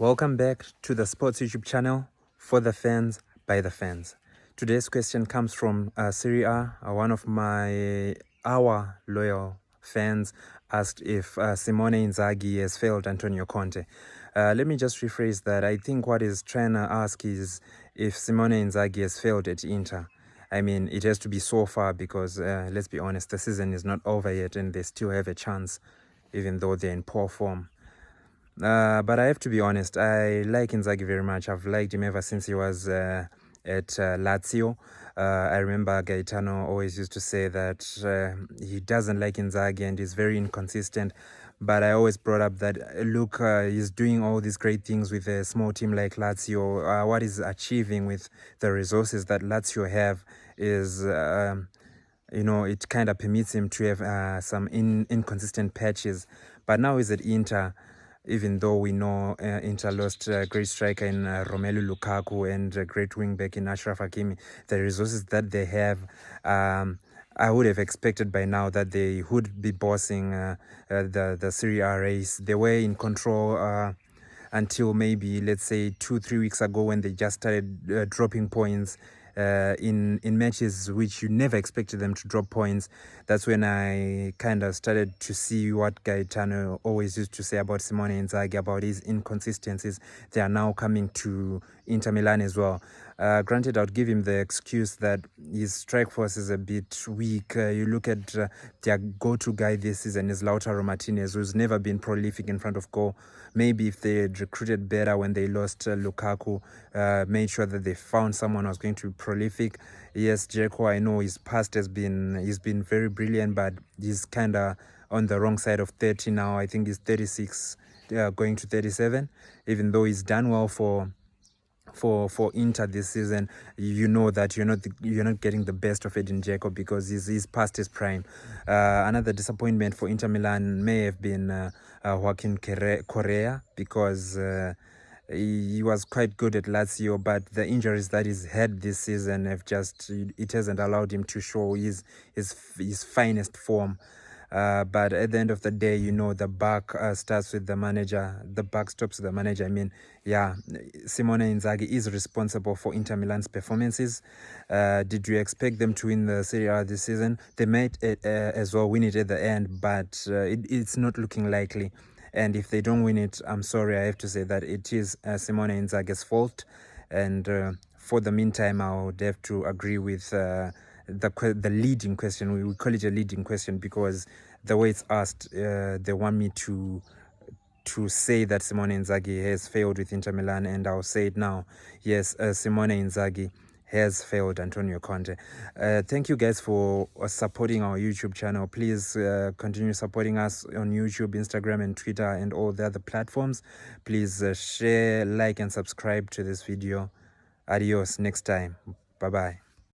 Welcome back to the Sports YouTube channel for the fans, by the fans. Today's question comes from Serie A. One of our loyal fans asked if Simone Inzaghi has failed Antonio Conte. Let me just rephrase that. I think what he's trying to ask is if Simone Inzaghi has failed at Inter. I mean, it has to be so far because, let's be honest, the season is not over yet and they still have a chance, even though they're in poor form. But I have to be honest, I like Inzaghi very much. I've liked him ever since he was at Lazio. I remember Gaetano always used to say that he doesn't like Inzaghi and he's very inconsistent. But I always brought up that, look, he's doing all these great things with a small team like Lazio. What he's achieving with the resources that Lazio have is... it kind of permits him to have some inconsistent patches. But now he's at Inter, even though we know Inter lost a great striker in Romelu Lukaku and a great wing-back in Achraf Hakimi. The resources that they have, I would have expected by now that they would be bossing the Serie A race. They were in control until maybe, let's say, 2-3 weeks ago when they just started dropping points in matches which you never expected them to drop points. That's when I kind of started to see what Gaetano always used to say about Simone Inzaghi, about his inconsistencies. They are now coming to Inter Milan as well. Granted, I would give him the excuse that his strike force is a bit weak. You look at their go-to guy this season is Lautaro Martinez, who's never been prolific in front of goal. Maybe if they had recruited better when they lost Lukaku, made sure that they found someone who was going to be prolific. Yes, Dzeko, I know his past he's been very brilliant, but he's kind of on the wrong side of 30 now. I think he's 36, going to 37. Even though he's done well for Inter this season, you know that you're not getting the best of Edin Dzeko because he's past his prime. Another disappointment for Inter Milan may have been Joaquin Correa because he was quite good at Lazio, but the injuries that he's had this season it hasn't allowed him to show his finest form. But at the end of the day, the buck starts with the manager. The buck stops with the manager. I mean, yeah, Simone Inzaghi is responsible for Inter Milan's performances. Did you expect them to win the Serie A this season? They might as well win it at the end, but it's not looking likely. And if they don't win it, I'm sorry, I have to say that it is Simone Inzaghi's fault. And for the meantime, I would have to agree with the leading question. We call it a leading question because the way it's asked, they want me to say that Simone Inzaghi has failed with Inter Milan, and I'll say it now. Yes, Simone Inzaghi has failed Antonio Conte. Thank you guys for supporting our YouTube channel. Please continue supporting us on YouTube, Instagram and Twitter and all the other platforms. Please share, like and subscribe to this video. Adios, next time. Bye-bye.